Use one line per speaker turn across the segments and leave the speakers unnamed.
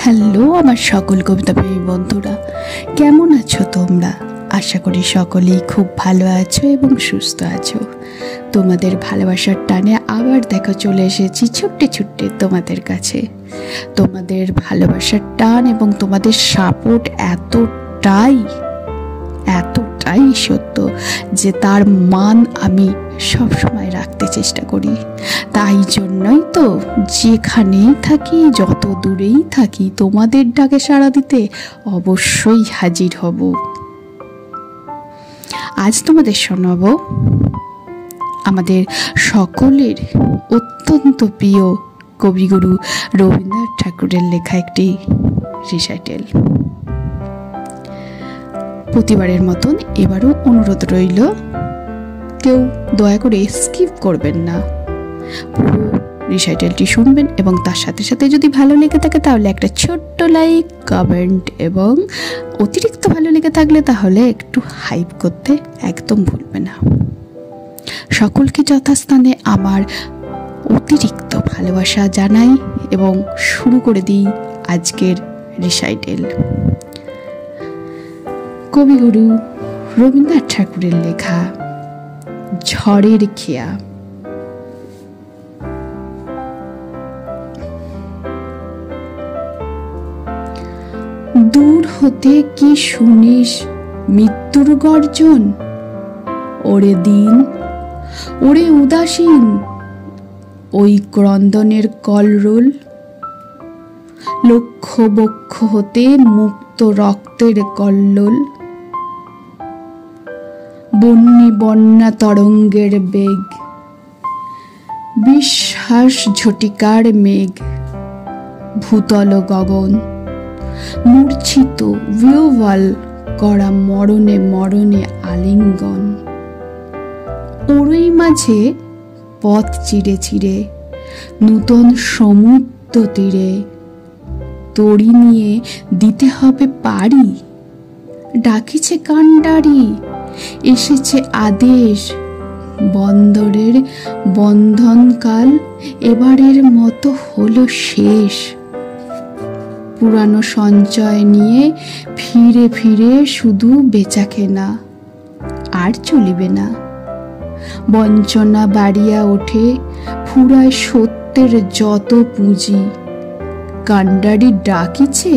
Hello আমার সকল কবিতাপ্রেমী বন্ধুরা, কেমন আছো তোমরা? আশা করি সকলেই খুব ভালো আছো এবং সুস্থ আছো। তোমাদের ভালোবাসার টানে আবার দেখা চলে এসেছি ছুট্টে ছুট্টে তোমাদের কাছে। তোমাদের ভালোবাসার টান এবং তোমাদের সাপোর্ট এতটাই সত্য যে তার মান আমি সবসময় রাখতে চেষ্টা করি। তাই জন্যই তো যেখানেই থাকি, যত দূরেই থাকি, তোমাদের ডাকে সাড়া দিতে অবশ্যই হাজির হব। আজ তোমাদের শোনাবো আমাদের সকলের অত্যন্ত প্রিয় কবিগুরু রবীন্দ্রনাথ ঠাকুরের লেখা একটি রিসাইটেল। প্রতিবারের মতন এবারও অনুরোধ রইল, কেউ দয়া করে স্কিপ করবেন না, পুরো রিসাইটেলটি শুনবেন এবং তার সাথে সাথে যদি ভালো লেগে থাকে তাহলে একটা ছোট্ট লাইক, কমেন্ট এবং অতিরিক্ত ভালো লেগে থাকলে তাহলে একটু হাইপ করতে একদম ভুলবে না। সকলকে যথাস্থানে আমার অতিরিক্ত ভালোবাসা জানাই এবং শুরু করে দিই আজকের রিসাইটেল। কবিগুরু রবীন্দ্রনাথ ঠাকুরের লেখা ঝড়ের খেয়া। দূর হতে কি শুনিস মৃত্যুর গর্জন? ওরে দিন, ওরে উদাসীন, ওই ক্রন্দনের কলরোল। লক্ষ বক্ষ হতে মুক্ত রক্তের কল্লোল। বন্যী বন্যা তরঙ্গের বেগ, বিশ্বাস ঝটিকার মেঘ। ভূতল গগন মূর্ছিত ভিওভাল করা মরণে মরণে আলিঙ্গন। ওরই মাঝে পথ চিরে চিরে নূতন সমুদ্র তীরে তরি নিয়ে দিতে হবে পাড়ি। ডাকিছে কান্ডারি, এসেছে আদেশ, বন্দরের বন্ধনকাল এবারের মতো হলো শেষ। পুরানো সঞ্চয় নিয়ে ফিরে ফিরে শুধু বেচা কেনা, আর চলিবে না। বঞ্চনা বাড়িয়া ওঠে, ফুরায় সত্যের যত পুঁজি। কান্ডারি ডাকিছে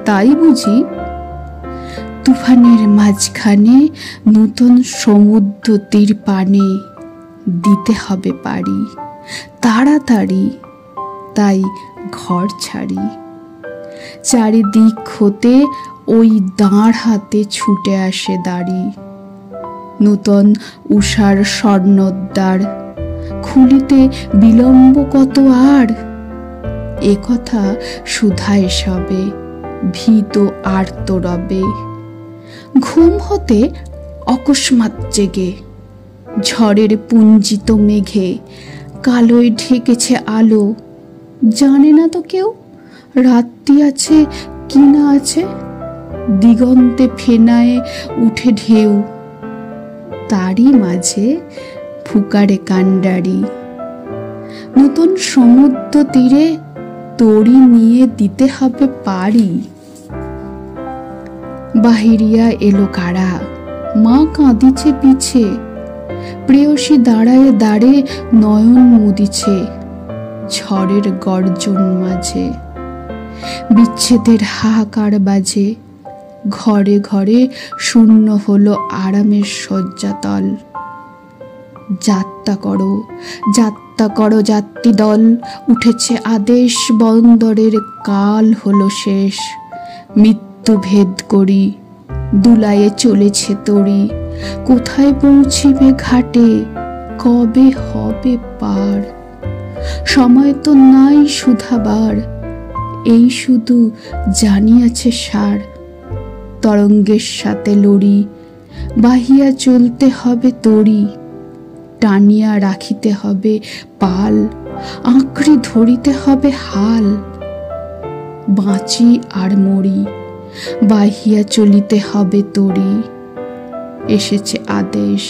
তাই বুঝি? তুফানের মাঝখানে নূতন সমুদ্র তীর পানে দিতে হবে পাড়ি। তাড়াতাড়ি তাই ঘর ছাড়ি। চারিদিক হতে ওই দাঁড় হাতে ছুটে আসে দাড়ি। নূতন উষার স্বর্ণোদ্বার খুলিতে বিলম্ব কত আর? এ কথা সুধায় সবে, ভীত আর্ত রবে। ঘুম হতে অকস্মাৎ জেগে ঝড়ের পুঞ্জিত মেঘে কালোয় ঢেকেছে আলো। জানে না তো কেউ রাত্রি আছে কি না আছে। দিগন্তে ফেনায় উঠে ঢেউ, তারই মাঝে ফুকারে কান্ডারি। নতুন সমুদ্র তীরে তরি নিয়ে দিতে হবে পাড়ি। বাহিরিয়া এলো কারা, মা কাঁদিছে পিছে। প্রেয়সী দাঁড়ায় দাঁড়ে নয়ন মুদিছে ঝড়ের গর্জন মাঝে। বিচ্ছেদের হাহাকার বাজে, ঘরে ঘরে শূন্য হলো আরামের শয্যাতল। যাত্রা করো, যাত্রা করো যাত্রী দল, উঠেছে আদেশ, বন্দরের কাল হলো শেষ। মৃত্যু ভেদ করি দুলায়ে চলেছে তরি। কোথায় পৌঁছিবে ঘাটে, কবে হবে পার? সময় তো নাই শুধাবার, এই শুধু জানিয়াছে সার। তরঙ্গের সাথে লড়ি, বাহিয়া চলতে হবে তরি। টানিয়া রাখিতে হবে পাল, আঁকড়ে ধরিতে হবে হাল। বাঁচি আর মরি, বাহিয়া চলিতে হবে তরি। এসেছে আদেশ,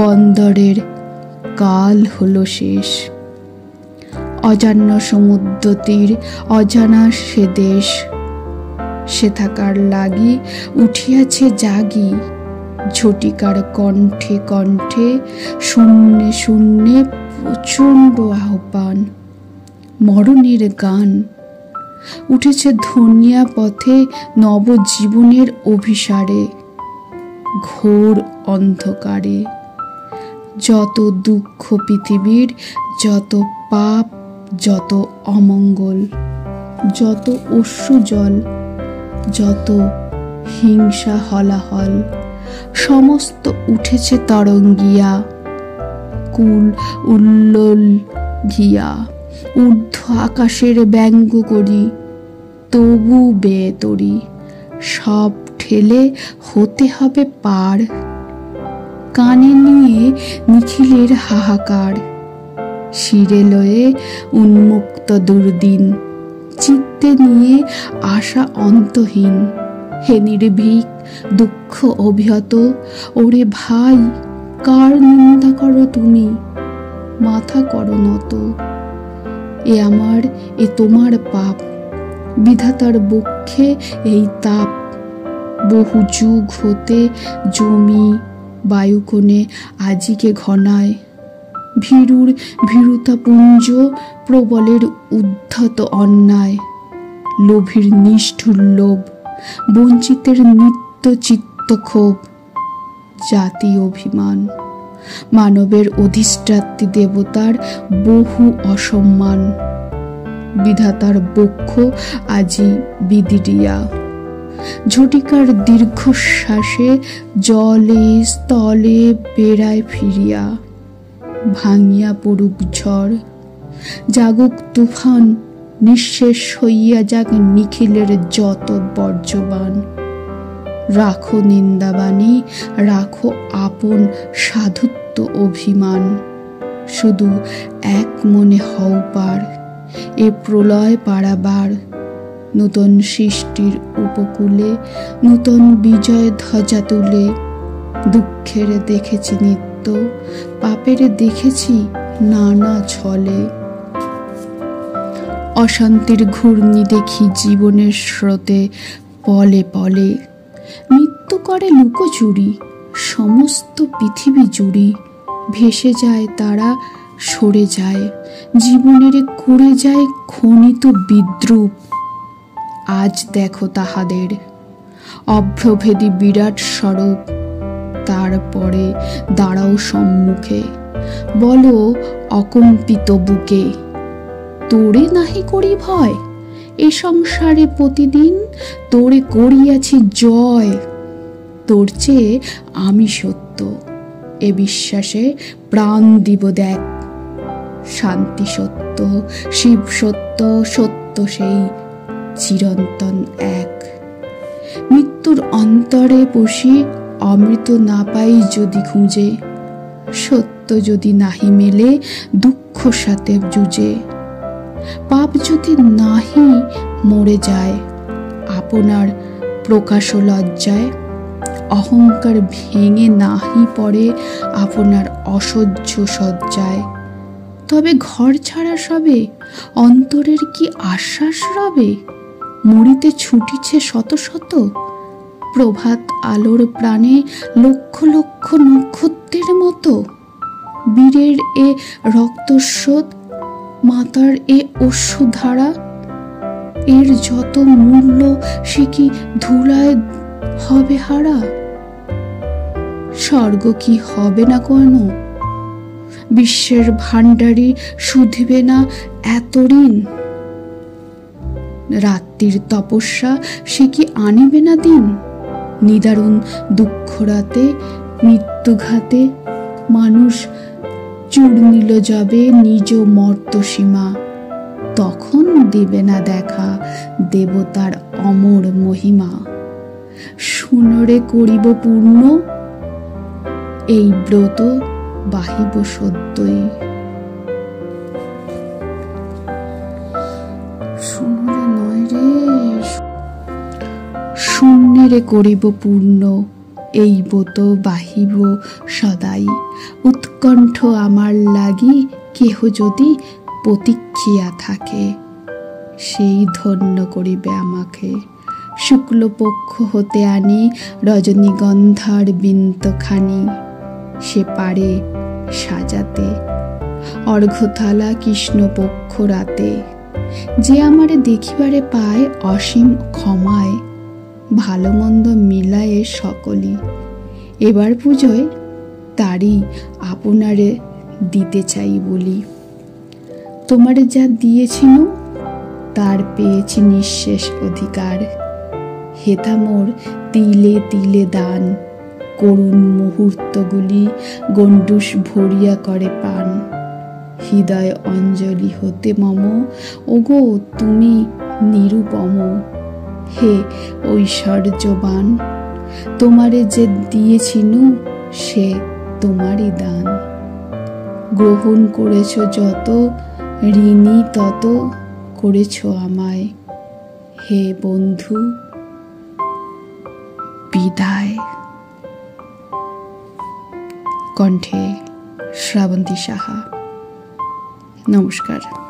বন্দরের কাল হলো শেষ। অজান্য সমুদ্র তীর, অজানা সে দেশ, সে থাকার লাগি উঠিয়াছে জাগি। ঝটিকার কণ্ঠে কণ্ঠে, শূন্যে শূন্যে প্রচণ্ড আহ্বান, মরণের গান উঠেছে ধনিয়া পথে নবজীবনের অভিসারে। ঘোর অন্ধকারে যত দুঃখ পৃথিবীর, যত পাপ, যত অমঙ্গল, যত অশ্রুজল, যত হিংসা হলাহল, সমস্ত উঠেছে তরঙ্গিয়া। কুল উল্লোল ঘিয়া ঊর্ধ্ব আকাশের ব্যঙ্গ করি, তবু বেয়ে তরি, সব ঠেলে হতে হবে পার। কানে নিয়ে নিখিলের হাহাকার, শিরে লয়ে উন্মুক্ত দুর্দিন, চিত্তে নিয়ে আশা অন্তহীন। হে নির্ভীক দুঃখ অভিহত, ওরে ভাই কার নিন্দা করো তুমি, মাথা করো নত। এ আমার, এ তোমার পাপ, বিধাতার বক্ষে এই তাপ। বহু যুগ হতে জমি বায়ুকোণে আজিকে ঘনায়, ভীরুর ভীরুতাপুঞ্জ, প্রবলের উদ্ধত অন্যায়। লোভীর নিষ্ঠুর লোভ, বঞ্চিতের নিত্য চিত্ত ক্ষোভ। জাতি অভিমান, মানবের অধিষ্ঠাত্রী দেবতার বহু অসম্মান। বিধাতার বক্ষ আজি বিদিরিয়া, ঝটিকার দীর্ঘশ্বাসে জলে স্থলে বেড়ায় ফিরিয়া। ভাঙিয়া পড়ুক ঝড়, জাগুক তুফান, নিঃশেষ হইয়া যাক নিখিলের যত বর্জ্যবান। রাখো নিন্দাবাণী, রাখো আপন সাধুত্ব অভিমান। শুধু এক মনে হও পার, এ প্রলয় পারাবার। নূতন সৃষ্টির উপকূলে নূতন বিজয় ধ্বজা তুলে। দুঃখের দেখেছি নিত্য, পাপের দেখেছি নানা ছলে। অশান্তির ঘূর্ণি দেখি জীবনের স্রোতে পলে পলে। মৃত্যু করে লুকোচুরি, সমস্ত পৃথিবী জুড়ি। ভেসে যায় তারা, সরে যায়, জীবনের করে যায় ক্ষণিত বিদ্রূপ। আজ দেখো তাহাদের অভ্রভেদী বিরাট স্বরূপ। তারপরে দাঁড়াও সম্মুখে, বলো অকম্পিত বুকে, তোরে নাহি করি ভয়, এ সংসারে প্রতিদিন তোরে করিয়াছি জয়। তোর চেয়ে আমি সত্য, এ বিশ্বাসে প্রাণ দিব দেখ। শান্তি সত্য, শিব সত্য, সত্য সেই চিরন্তন এক। মৃত্যুর অন্তরে বসি অমৃত না পাই যদি খুঁজে, সত্য যদি নাহি মেলে দুঃখ সাথে যুজে। পাপ যদি নাহি মরে যায় আপনার প্রকাশ লজ্জায়, অহংকার ভেঙে নাহি পড়ে আপনার অসহ্য সজ্জায়, তবে ঘর ছাড়া সবে অন্তরের কি আশ্বাস রবে? মরিতে ছুটিছে শত শত, প্রভাত আলোর প্রাণে লক্ষ লক্ষ নক্ষত্রের মতো। বীরের এ রক্তস্রোত, মাতার এ অশ্রুধারা, এর যত মূল্য সে কি ধুলায় হবে হারা? স্বর্গ কি হবে না কেন? বিশ্বের ভাণ্ডারী শুধিবে না এত ঋণ? রাত্রির তপস্যা সে কি আনিবে না দিন? নিদারুণ দুঃখ রাতে, মৃত্যুঘাতে মানুষ চূর্ণিল যাবে নিজ মর্ত সীমা। তখন দেবে না দেখা দেবতার অমর মহিমা। শুনরে করিব পূর্ণ, এই ব্রত বাহিব সত্যই। শুনরে নয় রে, শূন্যেরে করিব পূর্ণ, এই ব্রত বাহিব সদাই। উৎকণ্ঠ আমার লাগি কেহ যদি প্রতীক্ষিয়া থাকে, সেই ধন্য করিবে আমাকে। শুক্লপক্ষ হতে আনি রজনীগন্ধার বিন্তখানি, সে পারে সাজাতে অর্ঘ্যথালা কৃষ্ণপক্ষ রাতে। যে আমারে দেখিবারে পায় অসীম ক্ষমায়, ভালো মন্দ মিলায়ে সকলি, এবার পুজোয় তারই আপনারে দিতে চাই বলি। তোমারে যা দিয়েছিনু তার পেয়েছি নিঃশেষ অধিকার, হেথা মোর তিলে তিলে দান, করুণ মুহূর্তগুলি গণ্ডূষ ভরিয়া করে পান। হৃদয় অঞ্জলি হতে মম, ওগো তুমি নিরুপম, হে ঐশ্বর্যবান, তোমারে যে দিয়েছিনু সে তোমারই দান। গ্রহণ করেছ যত, ঋণী তত করেছ আমায়, হে বন্ধু বিদায়। কণ্ঠে শ্রাবন্তী সাহা। নমস্কার।